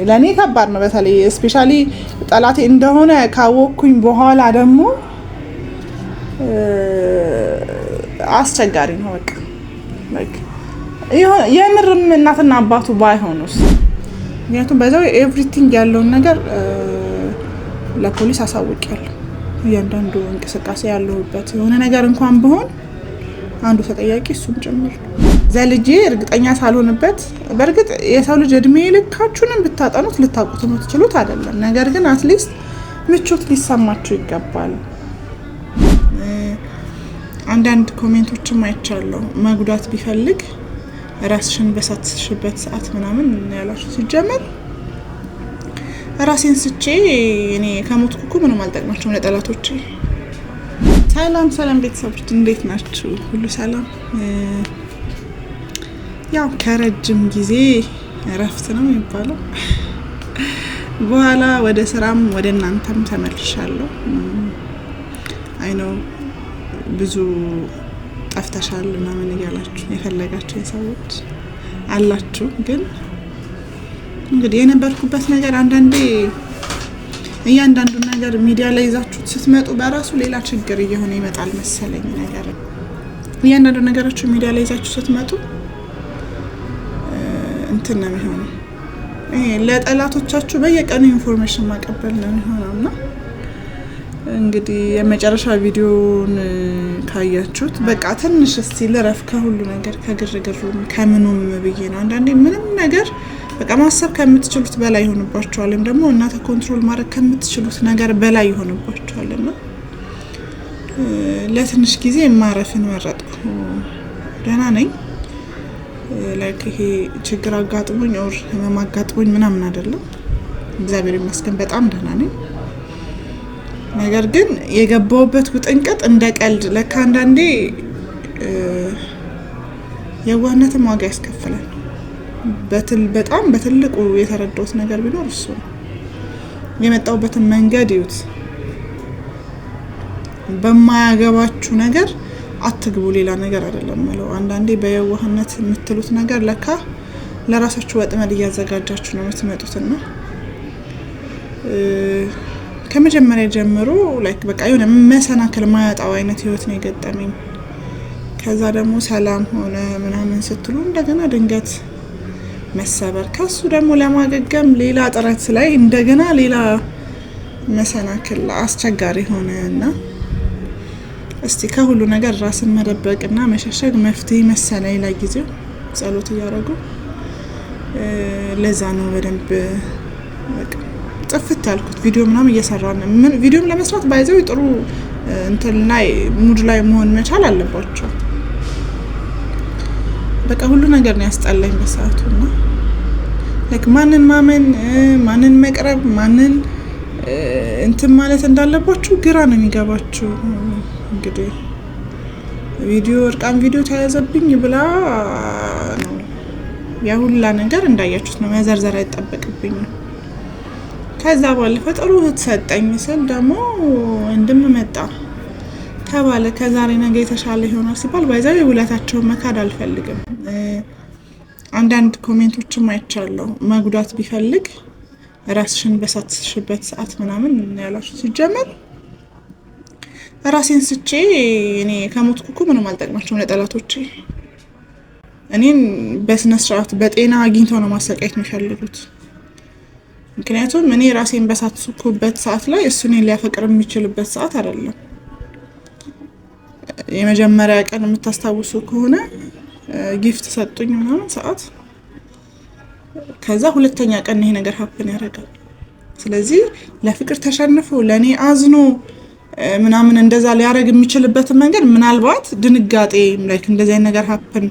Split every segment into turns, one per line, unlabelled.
ለኔ ከባድ ነው። በተለይ ስፔሻሊ ጠላቴ እንደሆነ ካወቅኩኝ በኋላ ደግሞ አስቸጋሪ ነው። በቃ የምርም እናትና አባቱ ባይሆኑስ? ምክንያቱም በዛው ኤቭሪቲንግ ያለውን ነገር ለፖሊስ አሳውቂያለሁ። እያንዳንዱ እንቅስቃሴ ያለሁበት የሆነ ነገር እንኳን ቢሆን አንዱ ተጠያቂ እሱም ጭምር ዘልጄ እርግጠኛ ሳልሆንበት። በእርግጥ የሰው ልጅ እድሜ ልካችሁንም ብታጠኑት ልታውቁት ነው ትችሉት አይደለም። ነገር ግን አትሊስት ምቾት ሊሰማችሁ ይገባል። አንዳንድ ኮሜንቶችም አይቻለሁ። መጉዳት ቢፈልግ ራስሽን በሳትሽበት ሰዓት ምናምን ያላችሁ ሲጀመር ራሴን ስቼ እኔ ከሞትኩ ምንም አልጠቅማቸውም ለጠላቶቼ። ሰላም ቤተሰቦች እንዴት ናችሁ? ሁሉ ሰላም? ያው ከረጅም ጊዜ እረፍት ነው የሚባለው በኋላ ወደ ስራም ወደ እናንተም ተመልሻለሁ። አይ ነው ብዙ ጠፍተሻል ምናምን እያላችሁ የፈለጋችሁ ሰዎች አላችሁ። ግን እንግዲህ የነበርኩበት ነገር አንዳንዴ እያንዳንዱ ነገር ሚዲያ ላይ ይዛችሁ ስትመጡ በራሱ ሌላ ችግር እየሆነ ይመጣል መሰለኝ። ነገር እያንዳንዱ ነገራችሁ ሚዲያ ላይ ይዛችሁ ስትመጡ እንትን ነው የሚሆነው። ለጠላቶቻችሁ በየቀኑ ኢንፎርሜሽን ማቀበል ነው የሚሆነውና እንግዲህ የመጨረሻ ቪዲዮን ካያችሁት በቃ ትንሽ እስቲ ልረፍ ከሁሉ ነገር ከግርግሩም ከምኑም ብዬ ነው። አንዳንዴ ምንም ነገር በቃ ማሰብ ከምትችሉት በላይ ይሆንባችኋል፣ ወይም ደግሞ እናንተ ኮንትሮል ማድረግ ከምትችሉት ነገር በላይ ይሆንባችኋልና ለትንሽ ጊዜ ማረፍን መረጥኩ። ደህና ነኝ። ላይክ ይሄ ችግር አጋጥሞኝ ኦር ህመም አጋጥሞኝ ምናምን አይደለም። እግዚአብሔር ይመስገን በጣም ደህና ነኝ። ነገር ግን የገባውበት ውጥንቅጥ እንደ ቀልድ ለካ አንዳንዴ የዋህነትም ዋጋ ያስከፍላል። በጣም በትልቁ የተረዳሁት ነገር ቢኖር እሱ ነው። የመጣውበትን መንገድ ይዩት። በማያገባችሁ ነገር አትግቡ። ሌላ ነገር አይደለም ማለት አንዳንዴ በየዋህነት የምትሉት ነገር ለካ ለራሳችሁ ወጥመድ እያዘጋጃችሁ ነው የምትመጡትና ከመጀመሪያ ጀምሮ ላይክ በቃ የሆነ መሰናክል ማያጣው አይነት ህይወት ነው የገጠመኝ። ከዛ ደግሞ ሰላም ሆነ ምናምን ስትሉ እንደገና ድንገት መሰበር፣ ከሱ ደግሞ ለማገገም ሌላ ጥረት ላይ እንደገና ሌላ መሰናክል አስቸጋሪ ሆነና እስቲ ከሁሉ ነገር ራስን መደበቅና መሸሸግ መፍትሄ መሰለኝ ለጊዜው ጸሎት እያደረጉ ለዛ ነው በደንብ በቃ ጥፍት ያልኩት። ቪዲዮ ምናምን እየሰራን ምን ቪዲዮም ለመስራት ባይዘው ጥሩ እንትን ላይ ሙድ ላይ መሆን መቻል አለባቸው። በቃ ሁሉ ነገር ነው ያስጠላኝ በሰዓቱና ላይክ ማንን ማመን ማንን መቅረብ ማንን እንትን ማለት እንዳለባችሁ ግራ ነው የሚገባችሁ። እንግዲህ ቪዲዮ እርቃን ቪዲዮ ተያዘብኝ ብላ ነው ያ ሁላ ነገር እንዳያችሁት ነው መዘርዘር አይጠበቅብኝም። ከዛ ባለፈ ጥሩ ተሰጠኝ ስል ደግሞ እንደምመጣ ተባለ። ከዛሬ ነገ የተሻለ ይሆናል ሲባል ባይዛው የውለታቸውን መካድ አልፈልግም። አንዳንድ ኮሜንቶችም አይቻለሁ። መጉዳት ቢፈልግ ራስሽን በሳትሽበት ሰዓት ምናምን ያላችሁ ሲጀመር ራሴን ስቼ እኔ ከሞትኩ ምንም አልጠቅማቸውም ለጠላቶቼ። እኔን በስነ ስርዓት በጤና አግኝተው ነው ማሰቃየት የሚፈልጉት። ምክንያቱም እኔ ራሴን በሳትኩበት ሰዓት ላይ እሱ እኔን ሊያፈቅር የሚችልበት ሰዓት አይደለም። የመጀመሪያ ቀን የምታስታውሱ ከሆነ ጊፍት ሰጡኝ ምናምን ሰዓት፣ ከዛ ሁለተኛ ቀን ይሄ ነገር ሀፕን ያደርጋል። ስለዚህ ለፍቅር ተሸንፎ ለኔ አዝኖ ምናምን እንደዛ ሊያደርግ የሚችልበትን መንገድ ምናልባት ድንጋጤ ላይክ እንደዚህ አይነት ነገር ሀፕን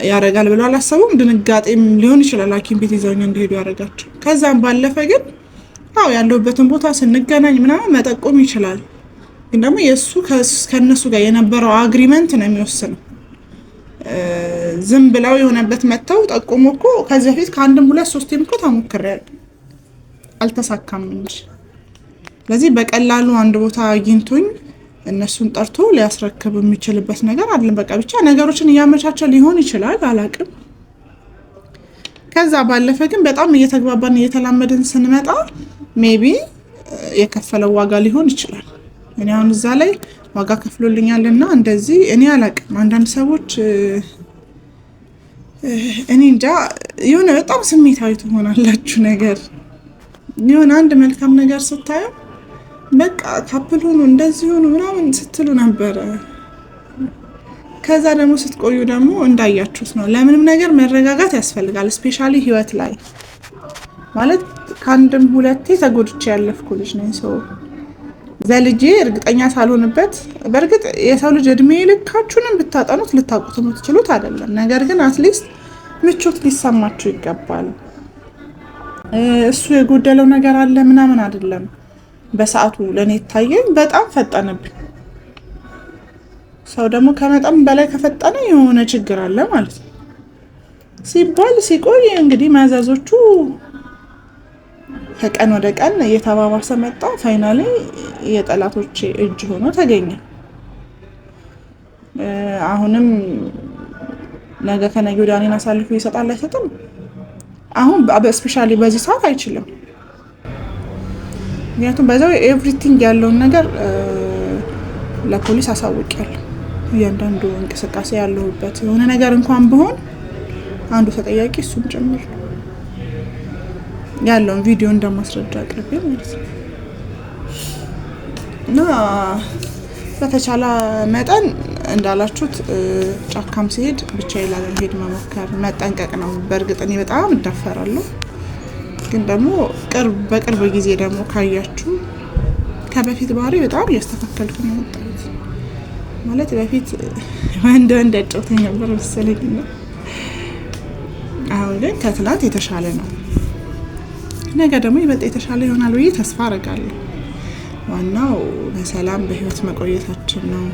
ያረጋል ብለው አላሰቡም። ድንጋጤም ሊሆን ይችላል ሐኪም ቤት ይዘውኝ እንዲሄዱ ያረጋቸው። ከዛም ባለፈ ግን ያለውበትን ቦታ ስንገናኝ ምናምን መጠቆም ይችላል። ግን ደግሞ የሱ ከነሱ ጋር የነበረው አግሪመንት ነው የሚወስነው። ዝም ብለው የሆነበት መተው ጠቆሞ እኮ ከዚህ በፊት ከአንድም ሁለት ሶስቴም እኮ ተሞክሬያለሁ አልተሳካም እንጂ። ስለዚህ በቀላሉ አንድ ቦታ አግኝቶኝ እነሱን ጠርቶ ሊያስረክብ የሚችልበት ነገር አይደለም። በቃ ብቻ ነገሮችን እያመቻቸ ሊሆን ይችላል አላቅም። ከዛ ባለፈ ግን በጣም እየተግባባን እየተላመድን ስንመጣ ሜቢ የከፈለው ዋጋ ሊሆን ይችላል። እኔ አሁን እዛ ላይ ዋጋ ከፍሎልኛልና እንደዚህ እኔ አላቅም። አንዳንድ ሰዎች እኔ እንጃ የሆነ በጣም ስሜታዊ ትሆናላችሁ። ነገር የሆነ አንድ መልካም ነገር ስታዩ በቃ ካፕል ሆኑ እንደዚህ ሆኑ ምናምን ስትሉ ነበረ። ከዛ ደግሞ ስትቆዩ ደግሞ እንዳያችሁት ነው። ለምንም ነገር መረጋጋት ያስፈልጋል። ስፔሻሊ ህይወት ላይ ማለት ከአንድም ሁለቴ ተጎድቼ ያለፍኩ ልጅ ነኝ። ሰው ዘልጄ እርግጠኛ ሳልሆንበት በእርግጥ የሰው ልጅ እድሜ ልካችሁንም ብታጠኑት ልታውቁት የምትችሉት አይደለም። ነገር ግን አትሊስት ምቾት ሊሰማችሁ ይገባል። እሱ የጎደለው ነገር አለ ምናምን አይደለም። በሰዓቱ ለኔ ታየኝ በጣም ፈጠነብኝ። ሰው ደግሞ ከመጠን በላይ ከፈጠነ የሆነ ችግር አለ ማለት ነው ሲባል ሲቆይ እንግዲህ መዘዞቹ ከቀን ወደ ቀን እየተባባሰ መጣ። ፋይናሊ የጠላቶቼ እጅ ሆኖ ተገኘ። አሁንም ነገ ከነገ ወዲያ እኔን አሳልፎ ይሰጣል አይሰጥም? አሁን በስፔሻሊ በዚህ ሰዓት አይችልም። ምክንያቱም በዛው ኤቭሪቲንግ ያለውን ነገር ለፖሊስ አሳውቂያለሁ። እያንዳንዱ እንቅስቃሴ ያለሁበት የሆነ ነገር እንኳን ቢሆን አንዱ ተጠያቂ እሱም ጭምር ያለውን ቪዲዮ እንደማስረጃ አቅርቤ ማለት ነው። እና በተቻለ መጠን እንዳላችሁት ጫካም ሲሄድ ብቻዬን ላለመሄድ መሞከር መጠንቀቅ ነው። በእርግጥ እኔ በጣም እዳፈራለሁ፣ ግን ደግሞ በቅርብ ጊዜ ደግሞ ካያችሁ ከበፊት ባህሪ በጣም እያስተካከልኩ ነው የመጣሁት። ማለት በፊት ወንድ ያጫውተኝ ነበር መሰለኝ እና አሁን ግን ከትላንት የተሻለ ነው። ነገ ደግሞ ይበልጥ የተሻለ ይሆናል ብዬ ተስፋ አደርጋለሁ። ዋናው በሰላም በህይወት መቆየታችን ነው።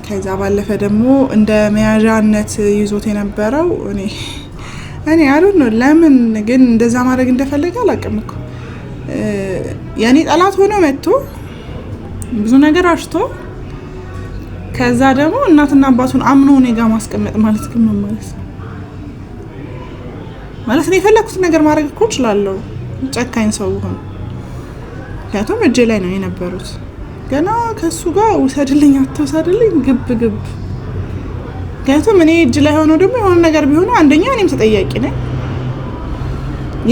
ከዛ ባለፈ ደግሞ እንደ መያዣነት ይዞት የነበረው እኔ አይዶንት ኖ ለምን ግን እንደዛ ማድረግ እንደፈለገ አላውቅም እኮ ያኔ ጠላት ሆኖ መጥቶ ብዙ ነገር አሽቶ ከዛ ደግሞ እናትና አባቱን አምኖ እኔ ጋር ማስቀመጥ ማለት ግን ምን ማለት ነው? ማለት ነው የፈለኩት ነገር ማድረግ እኮ እችላለሁ፣ ጨካኝ ሰው ሆኖ ምክንያቱም እጄ ላይ ነው የነበሩት። ገና ከሱ ጋር ውሰድልኝ አትውሰድልኝ ግብ ምክንያቱም እኔ እጅ ላይ ሆኖ ደግሞ የሆነ ነገር ቢሆኑ አንደኛ እኔም ተጠያቂ ነኝ።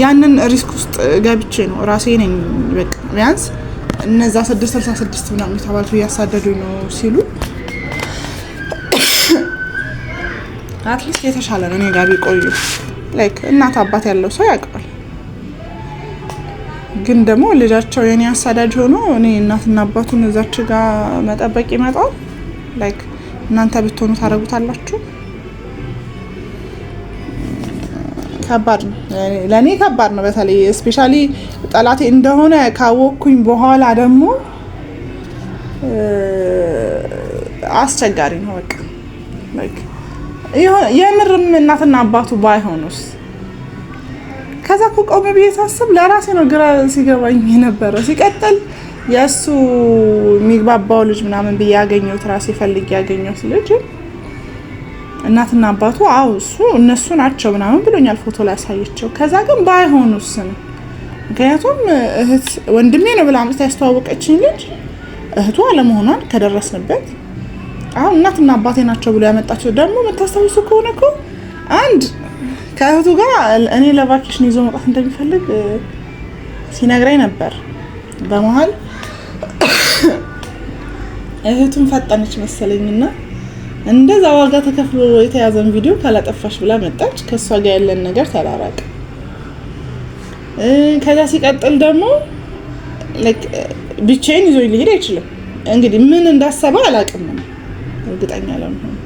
ያንን ሪስክ ውስጥ ገብቼ ነው ራሴ ነኝ በቃ ቢያንስ እነዛ 666 ምናምን ተባልኩ ያሳደዱኝ ነው ሲሉ አትሊስት የተሻለ ነው እኔ ጋር ቢቆዩ። ላይክ እናት አባት ያለው ሰው ያውቃል። ግን ደግሞ ልጃቸው የኔ አሳዳጅ ሆኖ እኔ እናትና አባቱን እዛች ጋር መጠበቅ ይመጣል። ላይክ እናንተ ብትሆኑ ታረጉታላችሁ? ከባድ ነው፣ ለኔ ከባድ ነው። በተለይ ስፔሻሊ ጠላቴ እንደሆነ ካወቅኩኝ በኋላ ደግሞ አስቸጋሪ ነው። በቃ ላይክ የምርም እናትና አባቱ ባይሆኑስ? ከዛ ቆም ብዬ ሳስብ ለራሴ ነው ግራ ሲገባኝ የነበረ። ሲቀጥል የእሱ የሚግባባው ልጅ ምናምን ብዬ ያገኘሁት ራሴ ፈልጌ ያገኘሁት ልጅ እናትና አባቱ እነሱ ናቸው ምናምን ብሎኛል ፎቶ ላይ ያሳየቸው። ከዛ ግን ባይሆኑስ ነው። ምክንያቱም ወንድሜ ነው ብላ አምጥታ ያስተዋወቀችኝ ልጅ እህቱ አለመሆኗን ከደረስንበት አሁን እናትና አባቴ ናቸው ብሎ ያመጣቸው ደግሞ የምታስታውሱ ከሆነ እኮ አንድ ከእህቱ ጋር እኔ ለቫኬሽን ይዞ መውጣት እንደሚፈልግ ሲነግረኝ ነበር። በመሀል እህቱን ፈጠነች መሰለኝና እንደዛ ዋጋ ተከፍሎ የተያዘን ቪዲዮ ካላጠፋሽ ብላ መጣች። ከሷ ጋር ያለን ነገር ተራራቀ። ከዛ ሲቀጥል ደግሞ ብቻዬን ይዞ ሊሄድ አይችልም። እንግዲህ ምን እንዳሰበ አላውቅም፣ እርግጠኛ ለመሆን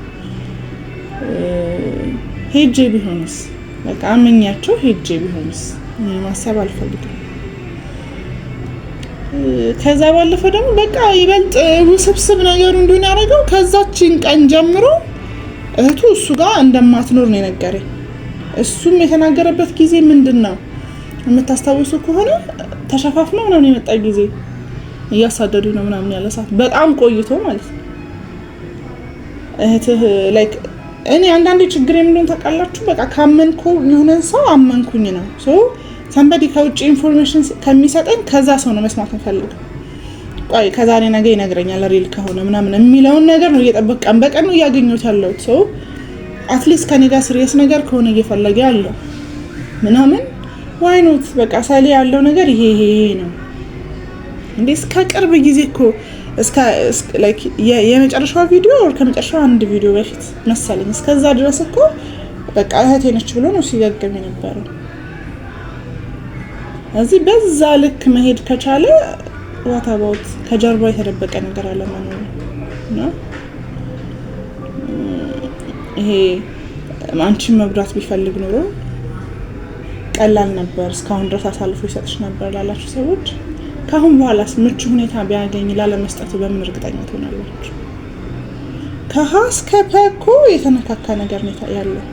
ሄጄ ቢሆንስ በቃ አመኛቸው ሄጄ ቢሆንስ ማሰብ አልፈልግም። ከዛ ባለፈ ደግሞ በቃ ይበልጥ ውስብስብ ነገሩ እንደሆነ ያደረገው ከዛችን ቀን ጀምሮ እህቱ እሱ ጋር እንደማትኖር ነው የነገረኝ። እሱም የተናገረበት ጊዜ ምንድነው የምታስታውሱ ከሆነ ተሸፋፍነው ምናምን የመጣ ጊዜ እያሳደዱ ነው ምናምን ያለ ሰዓት በጣም ቆይቶ ማለት ነው። እህትህ ላይክ እኔ አንዳንዴ ችግር የምንሆን ታውቃላችሁ፣ በቃ ካመንኩ የሆነን ሰው አመንኩኝ ነው። ሰንበዲ ከውጭ ኢንፎርሜሽን ከሚሰጠኝ ከዛ ሰው ነው መስማት የምፈልገው። ቆይ ከዛሬ ነገ ይነግረኛል ሪል ከሆነ ምናምን የሚለውን ነገር ነው እየጠበቅ ቀን በቀን ነው እያገኘሁት ያለሁት። አትሊስት ከኔ ጋር ሲሪየስ ነገር ከሆነ እየፈለገ ያለው ምናምን ዋይ ኖት በቃ ሳይል ያለው ነገር ይሄ ነው እንዴ። እስከ ቅርብ ጊዜ እኮ እስከ ላይክ የመጨረሻው ቪዲዮ ከመጨረሻው አንድ ቪዲዮ በፊት መሰለኝ እስከዛ ድረስ እኮ በቃ እህቴ ነች ብሎ ነው ሲገገም የነበረው። እዚህ በዛ ልክ መሄድ ከቻለ what about ከጀርባ የተደበቀ ነገር አለ ማለት ነው። ይሄ አንቺን መብራት ቢፈልግ ኖሮ ቀላል ነበር እስካሁን ድረስ አሳልፎ ይሰጥሽ ነበር ላላችሁ ሰዎች ካሁን በኋላስ ምቹ ሁኔታ ቢያገኝ ላለመስጠት በምን እርግጠኛ ትሆናላችሁ? ከሀስ ከፐኮ የተነካካ ነገር ነው ያለው።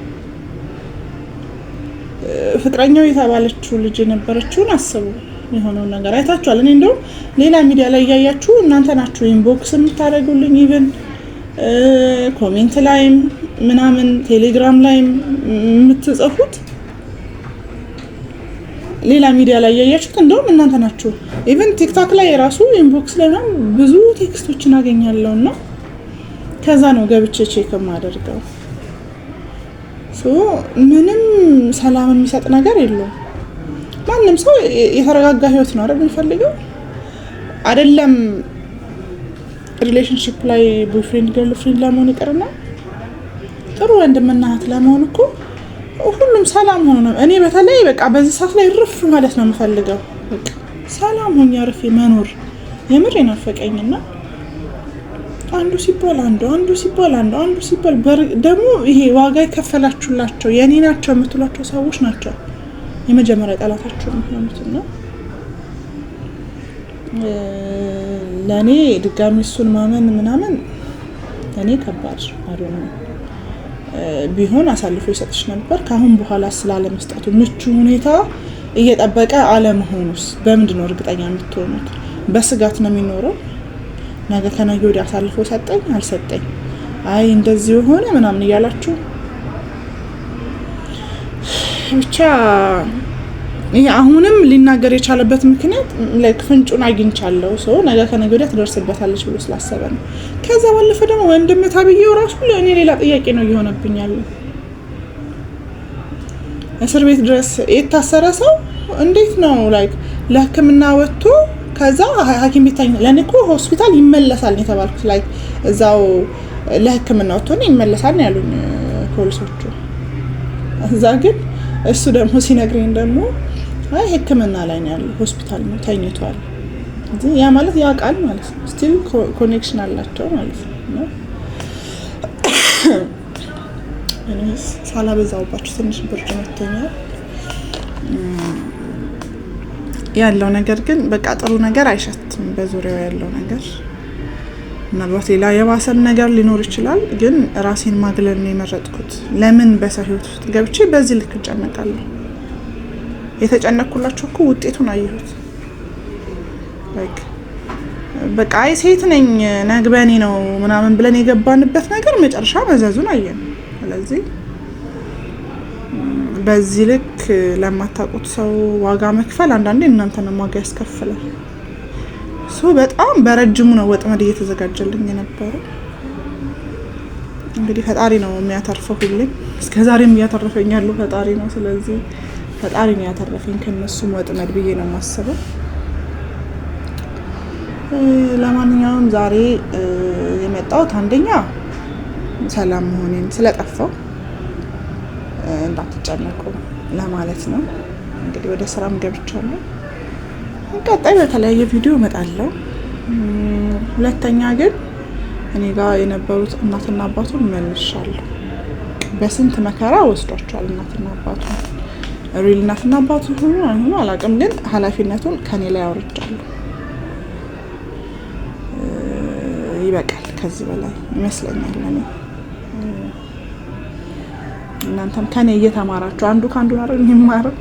ፍቅረኛው የተባለችው ልጅ የነበረችውን አስቡ። የሆነው ነገር አይታችኋል። እኔ እንደው ሌላ ሚዲያ ላይ ያያችሁ እናንተ ናችሁ ኢንቦክስ የምታደርጉልኝ ኢቭን ኮሜንት ላይም ምናምን ቴሌግራም ላይም የምትጽፉት ሌላ ሚዲያ ላይ ያያችሁት እንደውም እናንተ ናችሁ። ኢቭን ቲክቶክ ላይ ራሱ ኢንቦክስ ላይ ብዙ ቴክስቶችን አገኛለሁና ከዛ ነው ገብቼ ቼክ የማደርገው። ምንም ሰላም የሚሰጥ ነገር የለውም። ማንም ሰው የተረጋጋ ህይወት ነው አይደል የሚፈልገው? አይደለም ሪሌሽንሺፕ ላይ ቦይፍሬንድ ገርልፍሬንድ ለመሆን ይቀርና ጥሩ ወንድምና እህት ለመሆን እኮ ሁሉም ሰላም ሆኖ ነው። እኔ በተለይ በቃ በዚህ ሰዓት ላይ ርፍ ማለት ነው የምፈልገው። በቃ ሰላም ሆኜ ርፍ መኖር የምር የናፈቀኝና አንዱ ሲባል ደግሞ ይሄ ዋጋ የከፈላችሁላቸው የኔ ናቸው የምትሏቸው ሰዎች ናቸው የመጀመሪያ ጠላታችሁ የሚሆኑትና ለኔ ድጋሚ እሱን ማመን ምናምን እኔ ከባድ አይደለም። ቢሆን አሳልፎ ይሰጥሽ ነበር። ካሁን በኋላ ስላለመስጠቱ ምቹ ሁኔታ እየጠበቀ አለመሆኑስ በምንድን ነው እርግጠኛ የምትሆኑት? በስጋት ነው የሚኖረው። ነገ ከነገ ወዲያ አሳልፎ ሰጠኝ አልሰጠኝ አይ እንደዚህ ሆነ ምናምን እያላችሁ ብቻ ይሄ አሁንም ሊናገር የቻለበት ምክንያት ለፍንጩን አግኝቻለሁ ሰው ነገ ከነገ ወዲያ ትደርስበታለች ብሎ ስላሰበ ነው። ከዛ ባለፈ ደግሞ ወንድም ታብዬው ራሱ ለእኔ ሌላ ጥያቄ ነው እየሆነብኛል። እስር ቤት ድረስ የታሰረ ሰው እንዴት ነው ላይክ ለሕክምና ወጥቶ ከዛ ሐኪም ቤት ታኝ ለኔ እኮ ሆስፒታል ይመለሳል ነው የተባልኩት። ላይክ እዛው ለሕክምና ወጥቶ ነው ይመለሳል ነው ያሉኝ ፖሊሶቹ። እዛ ግን እሱ ደግሞ ሲነግረኝ ደግሞ አይ ሕክምና ላይ ነው ያለው ሆስፒታል ነው ተኝቷል። ያ ማለት ያ ቃል ማለት ነው ስቲል ኮኔክሽን አላቸው ማለት ነው። እኔስ ሳላበዛውባችሁ ትንሽ ብርድ መጥቶኛል ያለው ነገር ግን በቃ ጥሩ ነገር አይሸትም። በዙሪያው ያለው ነገር ምናልባት ሌላ የባሰን ነገር ሊኖር ይችላል። ግን ራሴን ማግለል ነው የመረጥኩት። ለምን በሰው ህይወት ውስጥ ገብቼ በዚህ ልክ እጨነቃለሁ? የተጨነቅኩላችሁ እኮ ውጤቱን አየሁት። ላይክ በቃ አይ ሴት ነኝ ነግበኔ ነው ምናምን ብለን የገባንበት ነገር መጨረሻ መዘዙን አየን። ስለዚህ በዚህ ልክ ለማታውቁት ሰው ዋጋ መክፈል አንዳንዴ እናንተንም ዋጋ ያስከፍላል። በጣም በረጅሙ ነው ወጥመድ እየተዘጋጀልኝ የነበረው። እንግዲህ ፈጣሪ ነው የሚያተርፈው። ሁሌም እስከዛሬም እያተረፈኝ ያለው ፈጣሪ ነው። ስለዚህ ፈጣሪ ነው ያተረፈኝ ከነሱም ወጥመድ ብዬ ነው የማስበው። ለማንኛውም ዛሬ የመጣሁት አንደኛ ሰላም መሆኔን ስለጠፋው እንዳትጨነቁ ለማለት ነው። እንግዲህ ወደ ስራም ገብቻለሁ። ቀጣይ በተለያየ ቪዲዮ እመጣለሁ። ሁለተኛ ግን እኔ ጋር የነበሩት እናትና አባቱን መልሻለሁ። በስንት መከራ ወስዷቸዋል እናትና አባቱ። ሪል እናትና አባቱ ሆኖ አላውቅም፣ ግን ኃላፊነቱን ከኔ ላይ አውርጃለሁ። ይበቃል። ከዚህ በላይ ይመስለኛል እኔ እናንተም ከኔ እየተማራችሁ አንዱ ካንዱ ነው የሚማረው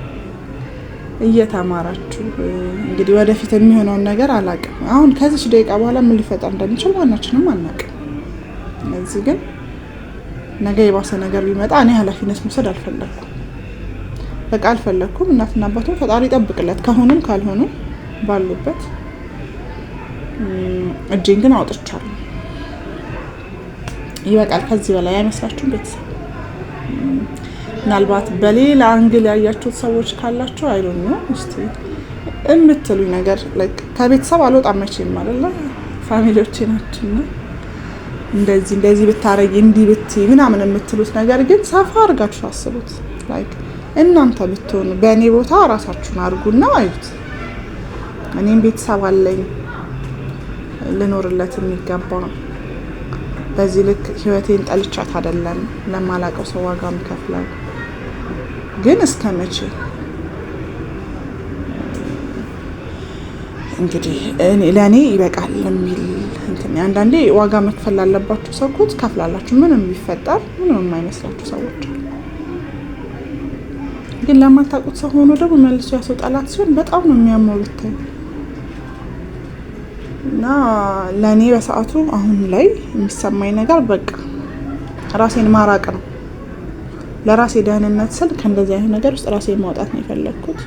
እየተማራችሁ እንግዲህ ወደፊት የሚሆነውን ነገር አላውቅም። አሁን ከዚህ ደቂቃ በኋላ ምን ሊፈጠር እንደሚችል ማናችንም አናውቅም። ስለዚህ ግን ነገ የባሰ ነገር ቢመጣ እኔ ኃላፊነት መውሰድ አልፈለኩም። በቃ አልፈለኩም። እናትና አባቱን ፈጣሪ ይጠብቅለት ከሆኑም ካልሆኑ ባሉበት። እጄን ግን አውጥቻለሁ። ይበቃል። ከዚህ በላይ አይመስላችሁም ቤተሰብ? ምናልባት በሌላ አንግል ያያችሁት ሰዎች ካላችሁ አይሉኝ እስቲ የምትሉኝ ነገር ከቤተሰብ አልወጣም መቼም አይደለ? ፋሚሊዎቼ ናችሁና እንደዚህ ብታረጊ እንዲህ ብትይ ምናምን የምትሉት ነገር ግን ሰፋ አድርጋችሁ አስቡት። እናንተ ብትሆኑ በእኔ ቦታ ራሳችሁን አድርጉና አዩት። እኔም ቤተሰብ አለኝ ልኖርለት የሚገባ። በዚህ ልክ ህይወቴን ጠልቻት አይደለም ለማላቀው ሰው ዋጋ የምከፍለው። ግን እስከ መቼ እንግዲህ ለእኔ ይበቃል የሚል እንትን። አንዳንዴ ዋጋ መክፈል ላለባችሁ ሰው እኮ ትከፍላላችሁ። ምንም ቢፈጠር ምንም የማይመስላችሁ ሰዎች አሉ። ግን ለማታውቁት ሰው ሆኖ ደግሞ መልሶ ያሰው ጠላት ሲሆን በጣም ነው የሚያመው ብታይ። እና ለእኔ በሰዓቱ አሁን ላይ የሚሰማኝ ነገር በቃ ራሴን ማራቅ ነው። ለራሴ ደህንነት ስል ከእንደዚህ አይነት ነገር ውስጥ ራሴን ማውጣት ነው የፈለግኩት።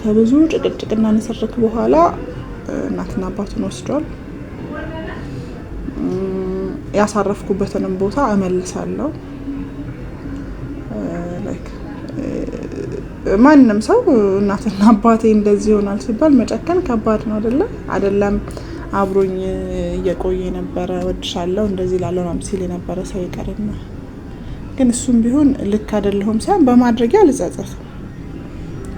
ከብዙ ጭቅጭቅና ንትርክ በኋላ እናትና አባቱን ወስዷል። ያሳረፍኩበትንም ቦታ እመልሳለሁ። ማንም ሰው እናትና አባቴ እንደዚህ ይሆናል ሲባል መጨከን ከባድ ነው አይደለም? አብሮኝ እየቆየ ነበረ ወድሻለሁ እንደዚህ ላለው ነው ሲል የነበረ ሰው ይቀርና ግን እሱም ቢሆን ልክ አይደለሁም ሳይሆን በማድረግ አልጸጸትም።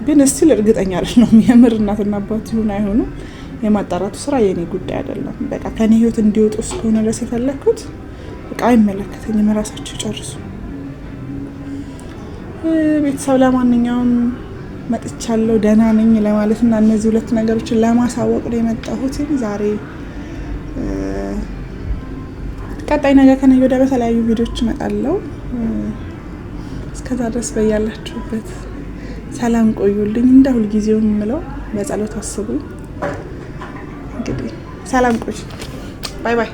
ግን እስቲል እርግጠኛ አይደለሁም የምር እናትና አባት ይሁን አይሆኑ። የማጣራቱ ስራ የኔ ጉዳይ አይደለም። በቃ ከኔ ህይወት እንዲወጡ እስከሆነ ድረስ የፈለኩት በቃ አይመለከተኝም፣ ራሳቸው ይጨርሱ። ቤተሰብ ለማንኛውም መጥቻለሁ፣ ደህና ነኝ ለማለት እና እነዚህ ሁለት ነገሮችን ለማሳወቅ ነው የመጣሁት ዛሬ። ቀጣይ ነገር ከነገ ወዲያ በተለያዩ ቪዲዮዎች እመጣለሁ። እስከዛ ድረስ በያላችሁበት ሰላም ቆዩልኝ። እንደ ሁልጊዜው የምለው በጸሎት አስቡኝ። እንግዲህ ሰላም ቆዩ። ባይ ባይ።